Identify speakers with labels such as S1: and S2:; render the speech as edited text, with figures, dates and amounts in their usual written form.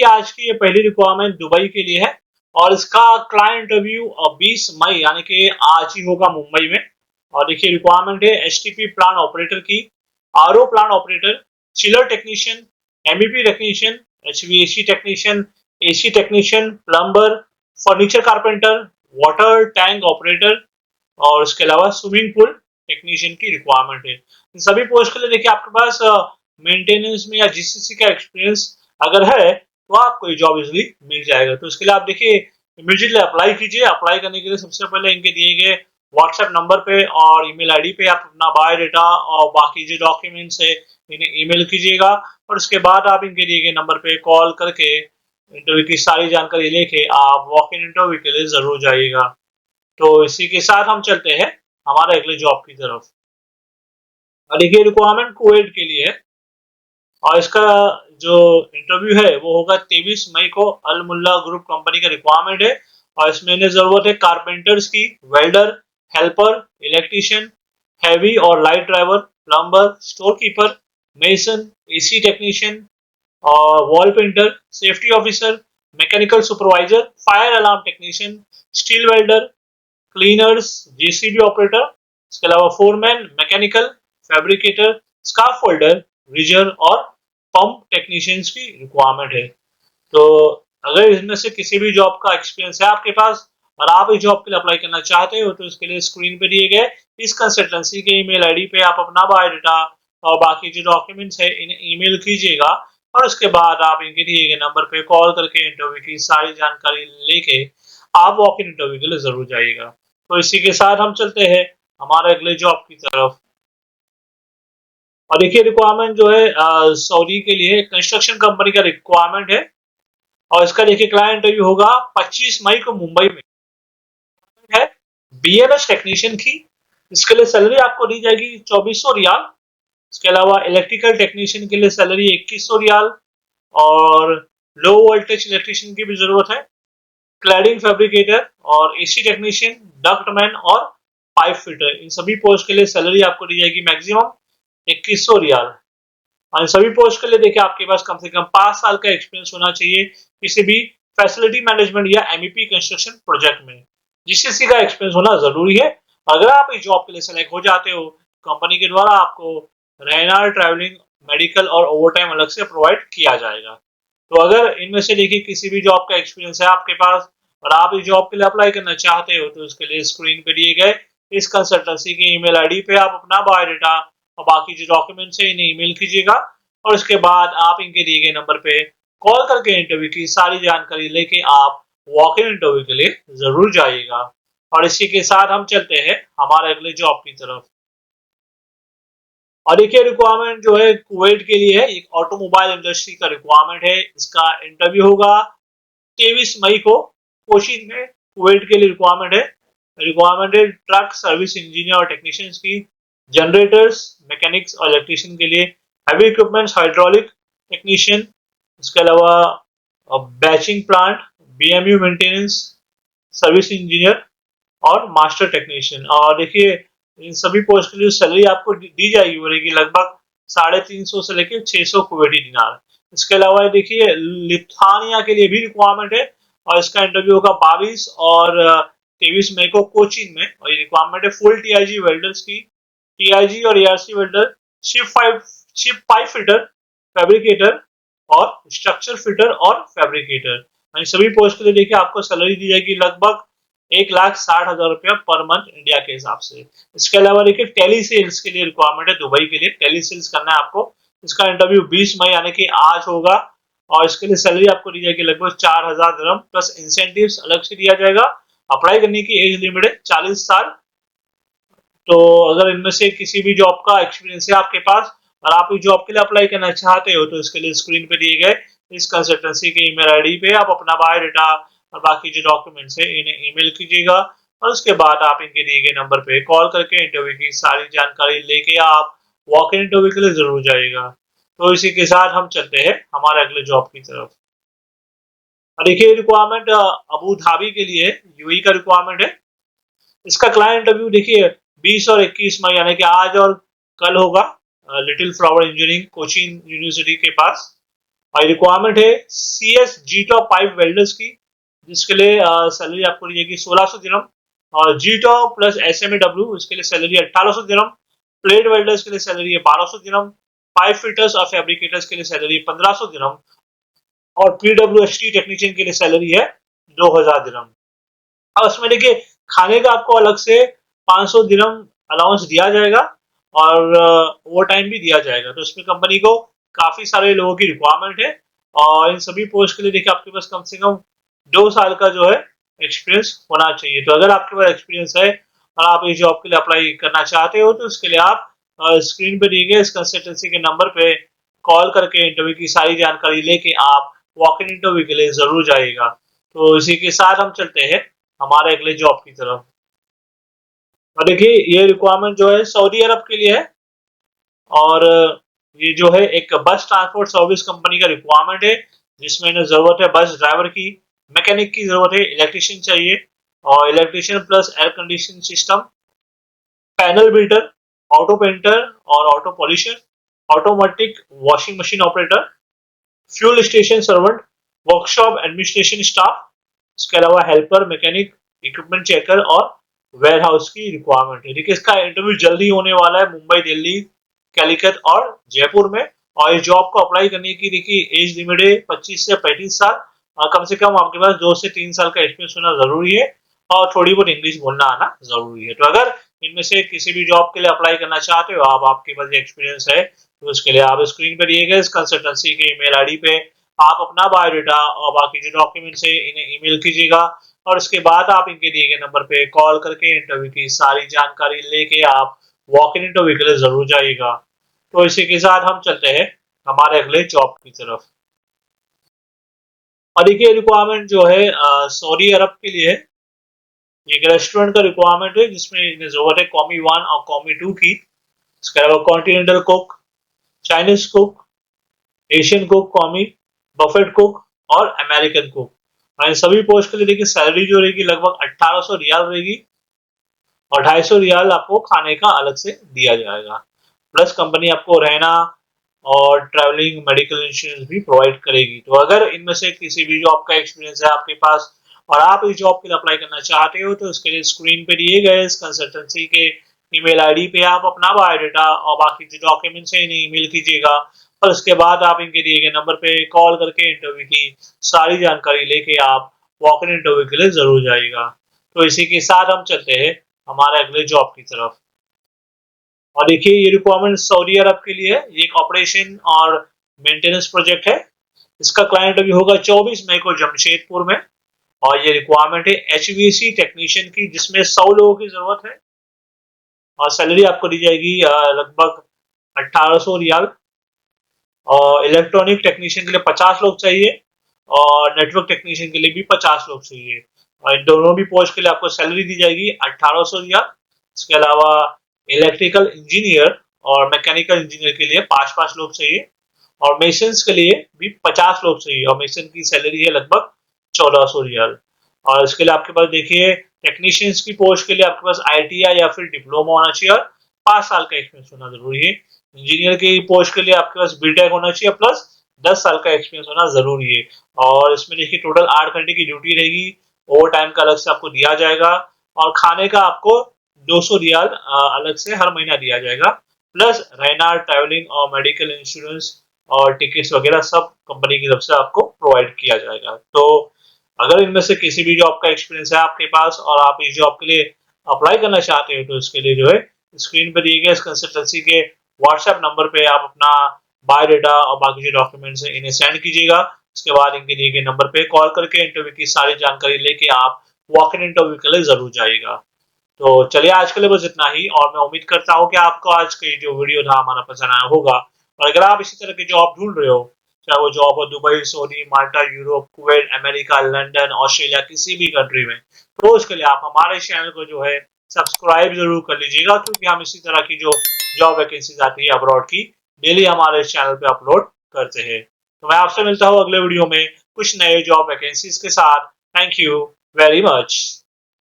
S1: देखिए आज की ये पहली रिक्वायरमेंट दुबई के लिए है और इसका क्लाइंट इंटरव्यू 20 मई यानी कि आज ही होगा मुंबई में। और देखिए रिक्वायरमेंट है एचटीपी प्लांट ऑपरेटर की, RO plant operator, chiller technician, MEP technician, HVAC technician, AC technician, plumber, furniture carpenter, water tank operator और उसके अलावा स्विमिंग पूल टेक्नीशियन की रिक्वायरमेंट है। इन सभी पोस्ट के लिए देखिए आपके पास मेंटेनेंस में या जीसीसी का एक्सपीरियंस अगर है तो आपको ये जॉब इजिली मिल जाएगा। तो इसके लिए आप देखिए इमीडिएटली अप्लाई कीजिए। अप्लाई करने के लिए सबसे पहले इनके दिए गए व्हाट्सएप नंबर पे और ईमेल आईडी पे आप अपना बायोडाटा और बाकी जो डॉक्यूमेंट्स है इन्हें ईमेल कीजिएगा और उसके बाद आप इनके दिए गए नंबर पे कॉल करके इंटरव्यू की सारी जानकारी लेके आप वॉक इन इंटरव्यू के लिए जरूर जाइएगा। तो इसी के साथ हम चलते हैं हमारे अगले जॉब की तरफ। और देखिए रिक्वायरमेंट कुवैत के लिए है और इसका जो इंटरव्यू है वो होगा 23 मई को। अल मुल्ला ग्रुप कंपनी का रिक्वायरमेंट है और इसमें इन्हें जरूरत है कारपेंटर्स की, वेल्डर, हेल्पर, इलेक्ट्रिशियन, हैवी और light driver, plumber, store keeper, mason, AC technician और wall painter, safety officer, mechanical supervisor, fire alarm technician, steel welder, cleaners, JCB operator, इसके अलावा foreman, mechanical, fabricator, scaffolder, rigger और pump technicians की requirement है। तो अगर इसमें से किसी भी जॉब का एक्सपीरियंस है आपके पास और आप इस जॉब के लिए अप्लाई करना चाहते हो तो इसके लिए स्क्रीन पे दिए गए इस कंसल्टेंसी के ईमेल आईडी पे आप अपना बायोडाटा और बाकी जो डॉक्यूमेंट्स है इन्हें ईमेल कीजिएगा और उसके बाद आप इनके दिए गए नंबर पे कॉल करके इंटरव्यू की सारी जानकारी लेके आप वॉक इन इंटरव्यू के लिए जरूर जाइएगा। तो इसी के साथ हम चलते हैं हमारे अगले जॉब की तरफ। और देखिए रिक्वायरमेंट जो है सऊदी के लिए कंस्ट्रक्शन कंपनी का रिक्वायरमेंट है और इसका देखिए क्लाइंट इंटरव्यू होगा 25 मई को मुंबई में है बीएमएस टेक्नीशियन की। इसके लिए सैलरी आपको दी जाएगी 2400 रियाल। इसके अलावा इलेक्ट्रिकल टेक्नीशियन के लिए सैलरी 2100 रियाल और लो वोल्टेज इलेक्ट्रिशियन की भी जरूरत है, क्लैडिंग फैब्रिकेटर और एसी टेक्नीशियन, डक्टमैन और पाइप फिटर। इन सभी पोस्ट के लिए सैलरी आपको दी जाएगी मैक्सिमम 2100 रियाल। और इन सभी पोस्ट के लिए देखिए आपके पास कम से कम 5 साल का एक्सपीरियंस होना चाहिए किसी भी फैसिलिटी मैनेजमेंट या एमईपी कंस्ट्रक्शन प्रोजेक्ट में। जीसीसी का एक्सपीरियंस होना जरूरी है। अगर आप इस जॉब के लिए सेलेक्ट हो जाते हो कंपनी के द्वारा आपको रहना, ट्रैवलिंग, मेडिकल और ओवरटाइम अलग से प्रोवाइड किया जाएगा। तो अगर इनमें से देखिए किसी भी जॉब का एक्सपीरियंस है आपके पास और आप इस जॉब के लिए अप्लाई करना चाहते हो तो उसके लिए स्क्रीन पे दिए गए इस कंसल्टेंसी के ईमेल आईडी पे आप अपना बायोडाटा और बाकी जो डॉक्यूमेंट्स है इन्हें ईमेल कीजिएगा और उसके बाद आप इनके दिए गए नंबर पे कॉल करके इंटरव्यू की सारी जानकारी लेके आप वॉक इन इंटरव्यू के लिए जरूर जाइएगा। और इसी के साथ हम चलते हैं हमारे अगले जॉब की तरफ। और देखिए रिक्वायरमेंट जो है कुवैत के लिए है, एक ऑटोमोबाइल इंडस्ट्री का रिक्वायरमेंट है। इसका इंटरव्यू होगा 23 मई को कोशीन में। कुवैत के लिए रिक्वायरमेंट है ट्रक सर्विस इंजीनियर और टेक्नीशियंस की, जनरेटर्स, मैकेनिक्स और इलेक्ट्रिशियन के लिए, हैवी इक्विपमेंट्स, हाइड्रोलिक टेक्नीशियन, इसके अलावा batching plant, BMU maintenance, service engineer और मास्टर टेक्नीशियन। और देखिए इन सभी पोस्ट के लिए सैलरी आपको दी जाएगी वो रहेगी लगभग 350 से लेकर 600 कुवैती दिनार। इसके अलावा देखिए लिथुआनिया के लिए भी रिक्वायरमेंट है और इसका इंटरव्यू होगा 22 और 23 मई को कोचीन में। और ये रिक्वायरमेंट है फुल टीआईजी वेल्डर्स की, टीआईजी और ARC welder, ship pipe fitter, fabricator और स्ट्रक्चर फिटर और फैब्रिकेटर। सभी पोस्ट के लिए देखिए आपको सैलरी दी जाएगी लगभग 1,60,000 रुपया पर मंथ इंडिया के हिसाब से। इसके अलावा देखिए टेली सेल्स के लिए रिक्वायरमेंट है दुबई के लिए, टेली सेल्स करना है आपको। इसका इंटरव्यू 20 मई यानी कि आज होगा और इसके लिए सैलरी आपको दी जाएगी लगभग 4,000 दिरहम प्लस इंसेंटिव्स अलग से दिया जाएगा। अप्लाई करने की एज लिमिट है 40 साल। तो अगर इनमें से किसी भी जॉब का एक्सपीरियंस है आपके पास और आप इस जॉब के लिए अप्लाई करना चाहते हो तो इसके लिए स्क्रीन पे दिए गए इस कंसल्टेंसी के ईमेल आईडी पे आप अपना बायोडाटा और बाकी जो डॉक्यूमेंट्स है इन्हें ईमेल कीजिएगा और उसके बाद आप इनके दिए गए नंबर पे कॉल करके इंटरव्यू की सारी जानकारी लेके आप वॉक इन इंटरव्यू के लिए जरूर जाइएगा। तो इसी के साथ हम चलते हैं हमारे अगले जॉब की तरफ। देखिए रिक्वायरमेंट अबू धाबी के लिए यूएई का रिक्वायरमेंट है। इसका क्लाइंट इंटरव्यू देखिए 20 और 21 मई यानी कि आज और कल होगा little flower engineering Cochin university के पास। और रिक्वायरमेंट है CS जी टॉप पाइप वेल्डर्स की, जिसके लिए सैलरी आपको दी जाएगी 1600 दिरहम, और जी टॉप प्लस SMAW इसके लिए सैलरी 1800 दिरहम, प्लेट वेल्डर्स के लिए सैलरी है 1200 दिरहम, पाइप फिटर्स और फैब्रिकेटर्स के लिए सैलरी 1500 दिरहम, और PWST टेक्नीशियन के लिए सैलरी है 2000 दिरहम। अब उसमें देखिए खाने का आपको अलग से 500 दिरहम अलाउंस दिया जाएगा और ओवर टाइम भी दिया जाएगा। तो इसमें कंपनी को काफी सारे लोगों की रिक्वायरमेंट है और इन सभी पोस्ट के लिए देखिए आपके पास कम से कम 2 साल का जो है एक्सपीरियंस होना चाहिए। तो अगर आपके पास एक्सपीरियंस है और आप इस जॉब के लिए अप्लाई करना चाहते हो तो उसके लिए आप स्क्रीन पे दिए गए इस कंसल्टेंसी के नंबर पे कॉल करके इंटरव्यू की सारी जानकारी लेके आप वॉक इन इंटरव्यू के लिए जरूर जाइएगा। तो इसी के साथ हम चलते हैं हमारे अगले जॉब की तरफ। और देखिए ये रिक्वायरमेंट जो है सऊदी अरब के लिए है और ये जो है एक बस ट्रांसपोर्ट सर्विस कंपनी का रिक्वायरमेंट है, जिसमें इन्हें जरूरत है बस ड्राइवर की, मैकेनिक की जरूरत है, इलेक्ट्रिशियन चाहिए और electrician plus air condition system, panel builder, auto painter और auto polisher, automatic washing machine operator, fuel station servant, workshop administration staff, इसके अलावा हेल्पर, मैकेनिक, इक्विपमेंट चेकर और वेयर हाउस की रिक्वायरमेंट है। देखिए इसका इंटरव्यू जल्दी होने वाला है मुंबई, दिल्ली, कैलिकट और जयपुर में। और इस जॉब को अप्लाई करने की देखिए एज लिमिट है 25 से 35 साल और कम से कम आपके पास 2 से 3 साल का एक्सपीरियंस होना जरूरी है और थोड़ी बहुत इंग्लिश बोलना आना जरूरी है। तो अगर इनमें से किसी भी जॉब के लिए अप्लाई करना चाहते हो आपके पास एक्सपीरियंस है तो उसके लिए आप स्क्रीन पर दिए गए इस कंसल्टेंसी के ईमेल आईडी पे आप अपना बायोडाटा और बाकी जो डॉक्यूमेंट्स है इन्हें ईमेल कीजिएगा और उसके बाद आप इनके दिए गए नंबर पे कॉल करके इंटरव्यू की सारी जानकारी लेके आप वॉक इन इंटरव्यू के लिए जरूर जाइएगा। तो इसी के साथ हम चलते हैं हमारे अगले जॉब की तरफ। और देखिए रिक्वायरमेंट जो है सऊदी अरब के लिए है। ये एक रेस्टोरेंट का रिक्वायरमेंट है जिसमें इन्हें जरूरत है कॉमी 1 और कॉमी 2 की, इसके अलावा continental cook, Chinese cook, Asian cook, commis, buffet cook और अमेरिकन कुक। और इन सभी पोस्ट के लिए देखिए सैलरी जो रहेगी लगभग 1800 रियाल रहेगी और 250 रियाल आपको खाने का अलग से दिया जाएगा, प्लस कंपनी आपको रहना और ट्रैवलिंग मेडिकल इंश्योरेंस भी प्रोवाइड करेगी। तो अगर इनमें से किसी भी जॉब का एक्सपीरियंस है आपके पास और आप इस जॉब के लिए अप्लाई करना चाहते हो तो इसके लिए स्क्रीन पे दिए गए इस कंसल्टेंसी के ईमेल आईडी पे आप अपना बायोडाटा और बाकी जो डॉक्यूमेंट्स है इन्हें ईमेल कीजिएगा और उसके बाद आप इनके दिए गए नंबर पे कॉल करके इंटरव्यू की सारी जानकारी लेके आप वॉक इन इंटरव्यू के लिए जरूर जाइएगा। तो इसी के साथ हम चलते हैं हमारे अगले जॉब की तरफ। और देखिए ये रिक्वायरमेंट सऊदी अरब के लिए है, ये एक ऑपरेशन और मेंटेनेंस प्रोजेक्ट है। इसका क्लाइंट अभी होगा 24 मई को जमशेदपुर में और ये रिक्वायरमेंट है HVAC टेक्नीशियन की, जिसमें 100 लोगों की जरूरत है और सैलरी आपको दी जाएगी लगभग 1800 रियाल। और इलेक्ट्रॉनिक टेक्नीशियन के लिए 50 लोग चाहिए और नेटवर्क टेक्नीशियन के लिए भी 50 लोग चाहिए और इन दोनों भी पोस्ट के लिए आपको सैलरी दी जाएगी 1800 रियाल। इसके अलावा इलेक्ट्रिकल इंजीनियर और मैकेनिकल इंजीनियर के लिए 5-5 लोग चाहिए और मेसन्स के लिए भी 50 लोग चाहिए और मेसन की सैलरी है लगभग 1400 रियाल। और इसके लिए आपके पास देखिए टेक्नीशियंस की पोस्ट के लिए आपके पास ITI या फिर डिप्लोमा होना चाहिए और 5 साल का एक्सपीरियंस होना जरूरी है। इंजीनियर की पोस्ट के लिए आपके पास बीटेक होना चाहिए प्लस 10 साल का एक्सपीरियंस होना जरूरी है। और इसमें देखिए टोटल 8 घंटे की ड्यूटी रहेगी, ओवर टाइम का अलग से आपको दिया जाएगा और खाने का आपको 200 रियाल अलग से हर महीना दिया जाएगा, प्लस रहना, ट्रैवलिंग और मेडिकल इंश्योरेंस और टिकट्स वगैरह सब कंपनी की तरफ से आपको प्रोवाइड किया जाएगा। तो अगर इनमें से किसी भी जॉब का एक्सपीरियंस है आपके पास और आप इस जॉब के लिए अप्लाई करना चाहते हो तो इसके लिए जो है स्क्रीन पर दिए गए इस कंसल्टेंसी के व्हाट्सएप नंबर पे आप अपना बायोडाटा और बाकी जो डॉक्यूमेंट्स हैं इन्हें सेंड कीजिएगा। उसके बाद इनके दिए गए नंबर पे कॉल करके इंटरव्यू की सारी जानकारी लेके आप वॉक इन इंटरव्यू के लिए जरूर जाइएगा। तो चलिए आज के लिए बस इतना ही और मैं उम्मीद करता हूँ कि आपको आज की जो वीडियो था हमारा पसंद आया होगा। और अगर आप इसी तरह की जॉब ढूंढ रहे हो, चाहे वो जॉब हो Dubai, Saudi, Malta, Europe, Kuwait, America, London, Australia, किसी भी कंट्री में, तो उसके लिए आप हमारे चैनल को जो है सब्सक्राइब जरूर कर लीजिएगा क्योंकि हम इसी तरह की जो जॉब वैकेंसीज आती है अब्रॉड की डेली हमारे इस चैनल पे अपलोड करते हैं। तो मैं आपसे मिलता हूँ अगले वीडियो में कुछ नए जॉब वैकेंसीज के साथ। Thank you very much.